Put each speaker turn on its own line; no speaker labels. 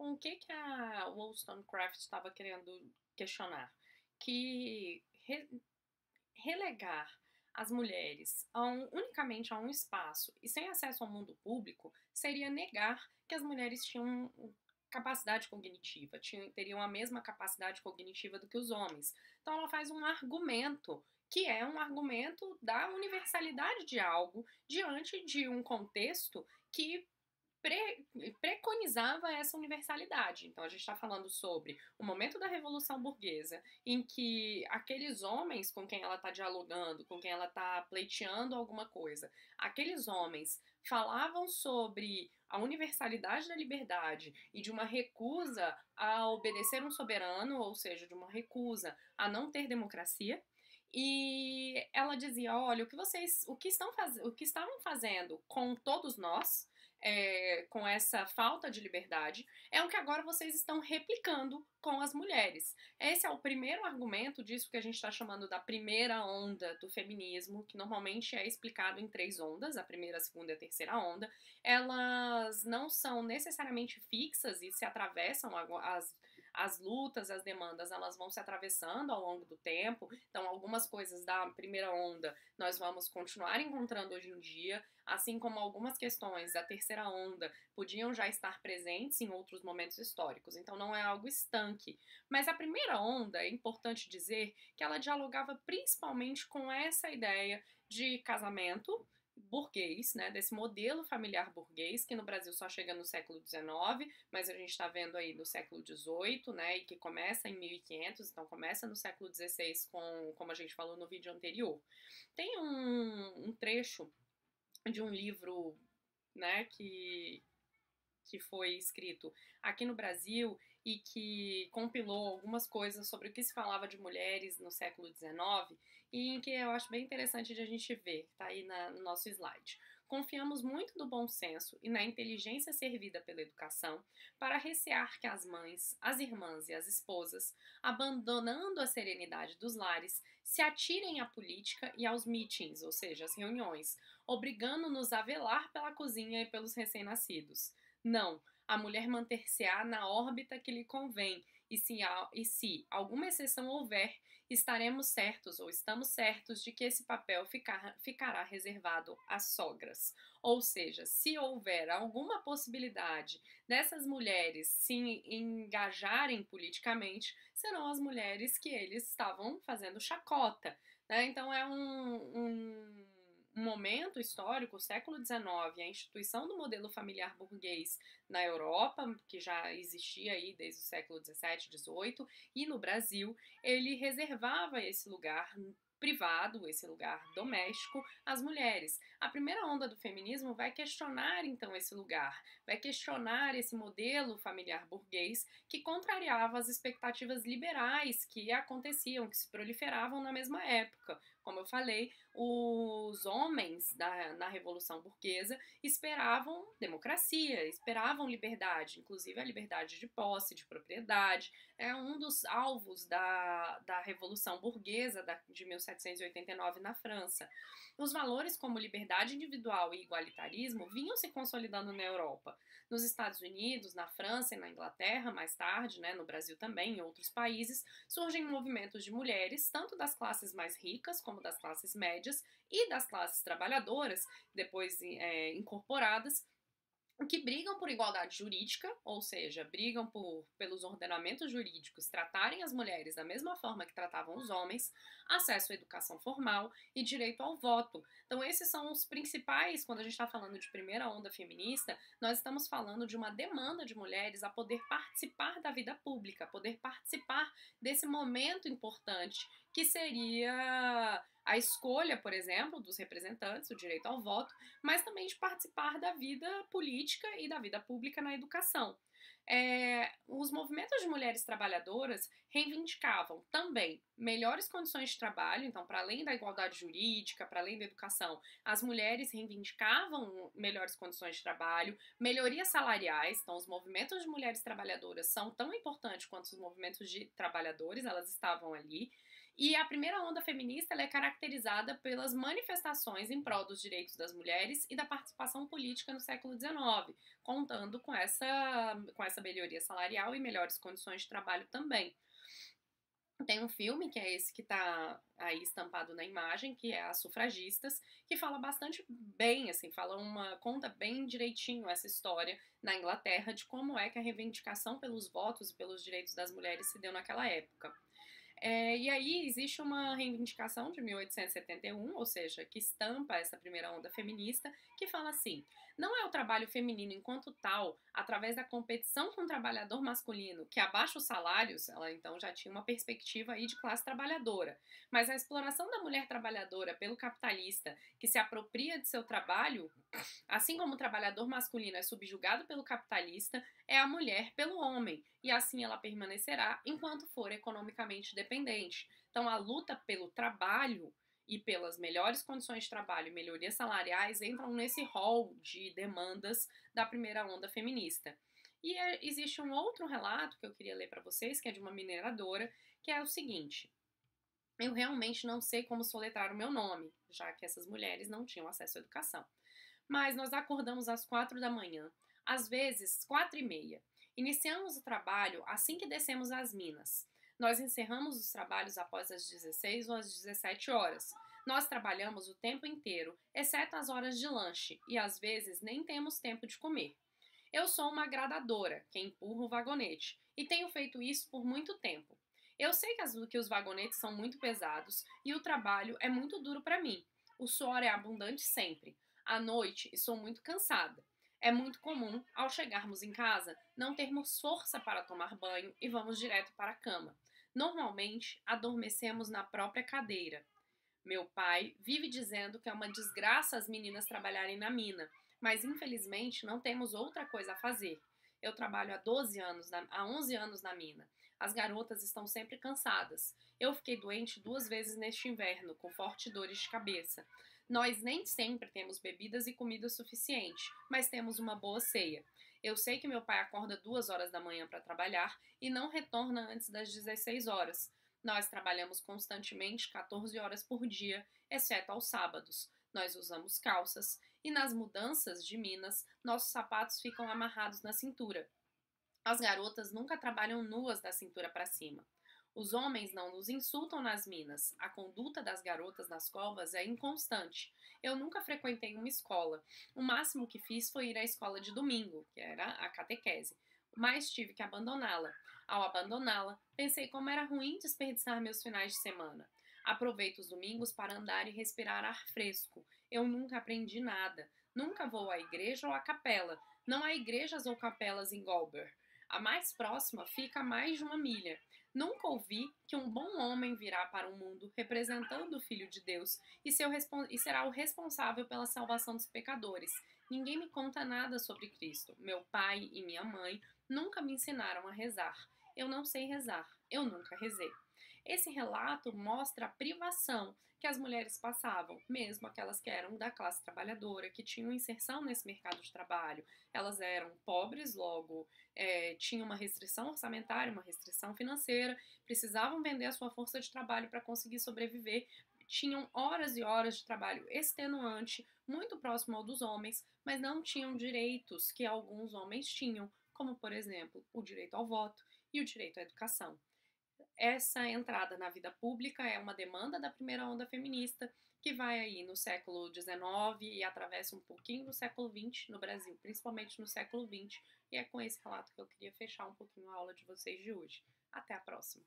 com o que a Wollstonecraft estava querendo questionar? Que relegar as mulheres unicamente a um espaço e sem acesso ao mundo público seria negar que as mulheres tinham capacidade cognitiva, teriam a mesma capacidade cognitiva do que os homens. Então ela faz um argumento que é um argumento da universalidade de algo diante de um contexto que preconizava essa universalidade. Então, a gente está falando sobre o momento da Revolução Burguesa, em que aqueles homens com quem ela está dialogando, com quem ela está pleiteando alguma coisa, aqueles homens falavam sobre a universalidade da liberdade e de uma recusa a obedecer um soberano, ou seja, de uma recusa a não ter democracia. E ela dizia: olha, o que estavam fazendo com todos nós, com essa falta de liberdade, é o que agora vocês estão replicando com as mulheres. Esse é o primeiro argumento disso que a gente está chamando da primeira onda do feminismo, que normalmente é explicado em três ondas, a primeira, a segunda e a terceira onda. Elas não são necessariamente fixas e se atravessam, as lutas, as demandas, elas vão se atravessando ao longo do tempo. Então, algumas coisas da primeira onda nós vamos continuar encontrando hoje em dia, assim como algumas questões da terceira onda podiam já estar presentes em outros momentos históricos. Então, não é algo estanque. Mas a primeira onda, é importante dizer que ela dialogava principalmente com essa ideia de casamento burguês, né, desse modelo familiar burguês, que no Brasil só chega no século XIX, mas a gente está vendo aí no século XVIII, né, e que começa em 1500, então começa no século XVI, como a gente falou no vídeo anterior. Tem um trecho de um livro, né, que foi escrito aqui no Brasil e que compilou algumas coisas sobre o que se falava de mulheres no século XIX e em que eu acho bem interessante de a gente ver, tá aí no nosso slide. Confiamos muito no bom senso e na inteligência servida pela educação para recear que as mães, as irmãs e as esposas, abandonando a serenidade dos lares, se atirem à política e aos meetings, ou seja, às reuniões, obrigando-nos a velar pela cozinha e pelos recém-nascidos. Não, a mulher manter-se-á na órbita que lhe convém, e se alguma exceção houver, estaremos certos ou estamos certos de que esse papel ficará reservado às sogras. Ou seja, se houver alguma possibilidade dessas mulheres se engajarem politicamente, serão as mulheres que eles estavam fazendo chacota. Né? Então é um momento histórico, o século XIX, a instituição do modelo familiar burguês na Europa, que já existia aí desde o século XVII, XVIII, e no Brasil, ele reservava esse lugar privado, esse lugar doméstico, às mulheres. A primeira onda do feminismo vai questionar, então, esse lugar, vai questionar esse modelo familiar burguês que contrariava as expectativas liberais que aconteciam, que se proliferavam na mesma época. Como eu falei, os homens na Revolução Burguesa esperavam democracia, esperavam liberdade, inclusive a liberdade de posse, de propriedade. É um dos alvos da Revolução Burguesa de 1789 na França. Os valores como liberdade individual e igualitarismo vinham se consolidando na Europa. Nos Estados Unidos, na França e na Inglaterra, mais tarde, né, no Brasil também, em outros países, surgem movimentos de mulheres, tanto das classes mais ricas como das classes médias e das classes trabalhadoras, depois incorporadas, que brigam por igualdade jurídica, ou seja, brigam pelos ordenamentos jurídicos tratarem as mulheres da mesma forma que tratavam os homens, acesso à educação formal e direito ao voto. Então, esses são os principais, quando a gente está falando de primeira onda feminista, nós estamos falando de uma demanda de mulheres a poder participar da vida pública, poder participar desse momento importante que seria a escolha, por exemplo, dos representantes, o direito ao voto, mas também de participar da vida política e da vida pública na educação. Os movimentos de mulheres trabalhadoras reivindicavam também melhores condições de trabalho, então, para além da igualdade jurídica, para além da educação, as mulheres reivindicavam melhores condições de trabalho, melhorias salariais, então, os movimentos de mulheres trabalhadoras são tão importantes quanto os movimentos de trabalhadores, elas estavam ali, E a primeira onda feminista ela é caracterizada pelas manifestações em prol dos direitos das mulheres e da participação política no século XIX, contando com essa melhoria salarial e melhores condições de trabalho também. Tem um filme, que é esse que tá aí estampado na imagem, que é As Sufragistas, que fala bastante bem, assim, conta bem direitinho essa história na Inglaterra de como é que a reivindicação pelos votos e pelos direitos das mulheres se deu naquela época. E aí existe uma reivindicação de 1871, ou seja, que estampa essa primeira onda feminista, que fala assim: não é o trabalho feminino enquanto tal, através da competição com o trabalhador masculino, que abaixa os salários, ela então já tinha uma perspectiva aí de classe trabalhadora, mas a exploração da mulher trabalhadora pelo capitalista, que se apropria de seu trabalho, assim como o trabalhador masculino é subjugado pelo capitalista, é a mulher pelo homem, e assim ela permanecerá enquanto for economicamente dependente. Então, a luta pelo trabalho e pelas melhores condições de trabalho e melhorias salariais entram nesse rol de demandas da primeira onda feminista. E existe um outro relato que eu queria ler para vocês, que é de uma mineradora, que é o seguinte: eu realmente não sei como soletrar o meu nome, já que essas mulheres não tinham acesso à educação. Mas nós acordamos às 4 da manhã, às vezes 4h30. Iniciamos o trabalho assim que descemos as minas. Nós encerramos os trabalhos após as 16 ou as 17 horas. Nós trabalhamos o tempo inteiro, exceto as horas de lanche, e às vezes nem temos tempo de comer. Eu sou uma gradadora, que empurra o vagonete, e tenho feito isso por muito tempo. Eu sei que os vagonetes são muito pesados e o trabalho é muito duro para mim. O suor é abundante sempre. À noite estou muito cansada. É muito comum, ao chegarmos em casa, não termos força para tomar banho e vamos direto para a cama. Normalmente, adormecemos na própria cadeira. Meu pai vive dizendo que é uma desgraça as meninas trabalharem na mina, mas infelizmente não temos outra coisa a fazer. Eu trabalho há 11 anos na mina. As garotas estão sempre cansadas. Eu fiquei doente 2 vezes neste inverno, com fortes dores de cabeça. Nós nem sempre temos bebidas e comida suficiente, mas temos uma boa ceia. Eu sei que meu pai acorda 2 horas da manhã para trabalhar e não retorna antes das 16 horas. Nós trabalhamos constantemente 14 horas por dia, exceto aos sábados. Nós usamos calças e nas mudanças de minas, nossos sapatos ficam amarrados na cintura. As garotas nunca trabalham nuas da cintura para cima. Os homens não nos insultam nas minas. A conduta das garotas nas covas é inconstante. Eu nunca frequentei uma escola. O máximo que fiz foi ir à escola de domingo, que era a catequese, mas tive que abandoná-la. Ao abandoná-la, pensei como era ruim desperdiçar meus finais de semana. Aproveito os domingos para andar e respirar ar fresco. Eu nunca aprendi nada. Nunca vou à igreja ou à capela. Não há igrejas ou capelas em Galber. A mais próxima fica a mais de 1 milha. Nunca ouvi que um bom homem virá para o mundo representando o Filho de Deus e será o responsável pela salvação dos pecadores. Ninguém me conta nada sobre Cristo. Meu pai e minha mãe nunca me ensinaram a rezar. Eu não sei rezar. Eu nunca rezei. Esse relato mostra a privação que as mulheres passavam, mesmo aquelas que eram da classe trabalhadora, que tinham inserção nesse mercado de trabalho. Elas eram pobres, logo tinham uma restrição orçamentária, uma restrição financeira, precisavam vender a sua força de trabalho para conseguir sobreviver, tinham horas e horas de trabalho extenuante, muito próximo ao dos homens, mas não tinham direitos que alguns homens tinham, como, por exemplo, o direito ao voto e o direito à educação. Essa entrada na vida pública é uma demanda da primeira onda feminista, que vai aí no século XIX e atravessa um pouquinho do século XX no Brasil, principalmente no século XX. E é com esse relato que eu queria fechar um pouquinho a aula de vocês de hoje. Até a próxima!